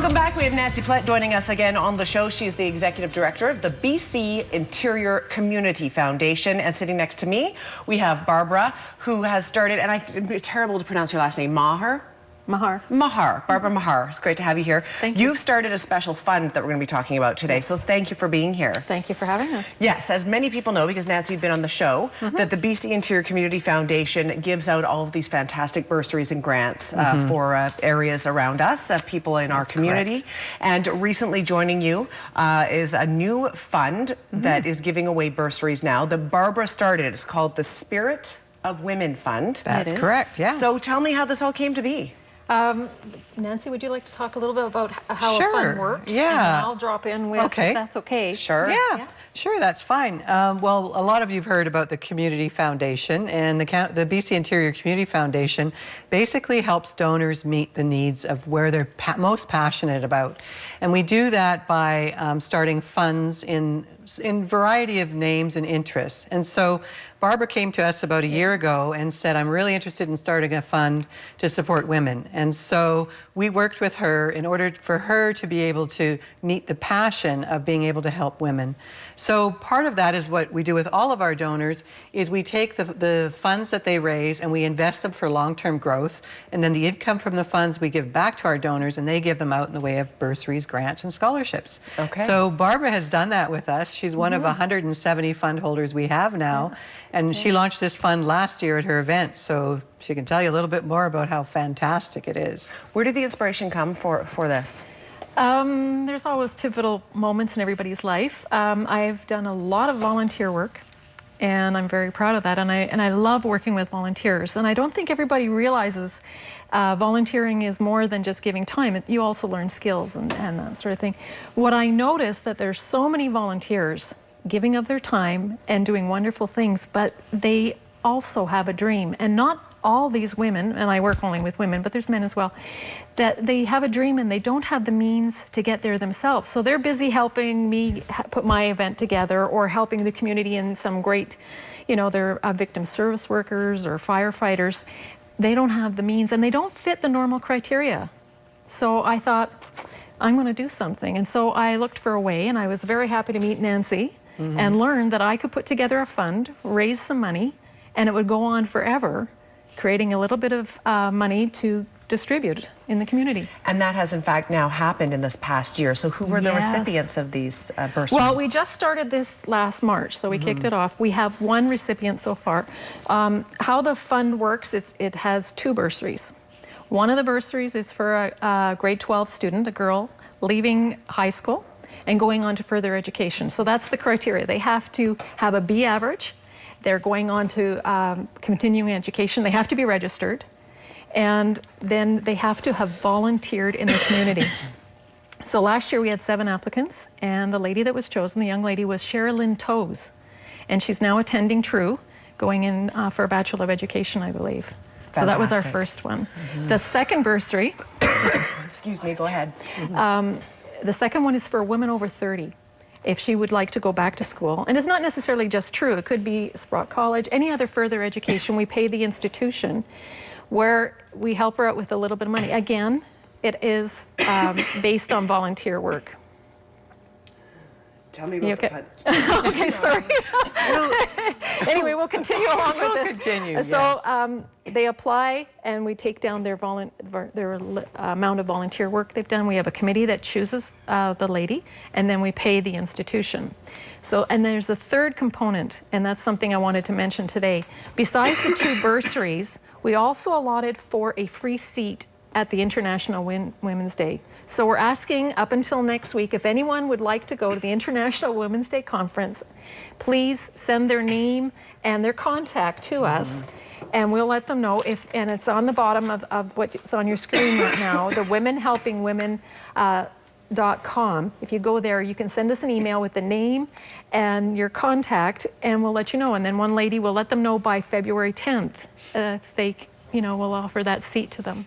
Welcome back. We have Nancy Plett joining us again on the show. She's the Executive Director of the BC Interior Community Foundation. And sitting next to me, we have Barbara, who has started, and it's terrible to pronounce your last name, Mahar? Mahar. Barbara Mahar. It's great to have you here. Thank you. You've started a special fund that we're going to be talking about today, yes. So thank you for being here. Thank you for having us. Yes, as many people know, because Nancy, you've been on the show, that the BC Interior Community Foundation gives out all of these fantastic bursaries and grants for areas around us, people in our community. Correct. And recently joining you is a new fund that is giving away bursaries now that Barbara started. It's called the Spirit of Women Fund. That's correct, yeah. So tell me how this all came to be. Nancy, would you like to talk a little bit about how Sure. a fund works? Yeah. And I'll drop in with, Okay. if that's okay. Sure. Yeah, sure, that's fine. Well, a lot of you've heard about the Community Foundation, and the BC Interior Community Foundation basically helps donors meet the needs of where they're most passionate about. And we do that by starting funds in variety of names and interests. And so Barbara came to us about a year ago and said, I'm really interested in starting a fund to support women. And so we worked with her in order for her to be able to meet the passion of being able to help women. So part of that is what we do with all of our donors is we take the funds that they raise and we invest them for long-term growth. And then the income from the funds we give back to our donors, and they give them out in the way of bursaries, grants, and scholarships. Okay. So Barbara has done that with us. She's one of 170 fund holders we have now. And she launched this fund last year at her event, so she can tell you a little bit more about how fantastic it is. Where did the inspiration come for this? There's always pivotal moments in everybody's life. I've done a lot of volunteer work, and I'm very proud of that. And I love working with volunteers. And I don't think everybody realizes volunteering is more than just giving time. You also learn skills and that sort of thing. What I noticed that there's so many volunteers giving of their time and doing wonderful things, but they also have a dream. And not all these women, and I work only with women, but there's men as well, that they have a dream and they don't have the means to get there themselves. So they're busy helping me put my event together, or helping the community in some great, you know, they're victim service workers or firefighters. They don't have the means and they don't fit the normal criteria. So I thought, I'm going to do something. And so I looked for a way, and I was very happy to meet Nancy and learn that I could put together a fund, raise some money, and it would go on forever, creating a little bit of money to distribute in the community. And that has in fact now happened in this past year. So who were the recipients of these bursaries? Well, we just started this last March, so we kicked it off. We have one recipient so far. How the fund works, it has two bursaries. One of the bursaries is for a grade 12 student, a girl leaving high school and going on to further education. So that's the criteria. They have to have a B average. They're going on to continuing education. They have to be registered. And then they have to have volunteered in the community. So last year we had 7 applicants, and the lady that was chosen, the young lady, was Sherilyn Toes. And she's now attending TRU, going in for a Bachelor of Education, I believe. Fantastic. So that was our first one. The second bursary, excuse me, go ahead. the second one is for women over 30. If she would like to go back to school, and it's not necessarily just TRU, it could be Sprott College, any other further education, we pay the institution, where we help her out with a little bit of money. Again, it is based on volunteer work. Tell me about the fund. Okay, sorry. Anyway, we'll continue along with this. Continue, so they apply, and we take down their amount of volunteer work they've done. We have a committee that chooses the lady, and then we pay the institution. So, and there's a third component, and that's something I wanted to mention today. Besides the 2 bursaries, we also allotted for a free seat at the International Women's Day. So we're asking up until next week, if anyone would like to go to the International Women's Day Conference, please send their name and their contact to us, and we'll let them know if, and it's on the bottom of what's on your screen right now, the womenhelpingwomen.com. If you go there, you can send us an email with the name and your contact, and we'll let you know. And then one lady will let them know by February 10th if they, you know, will offer that seat to them.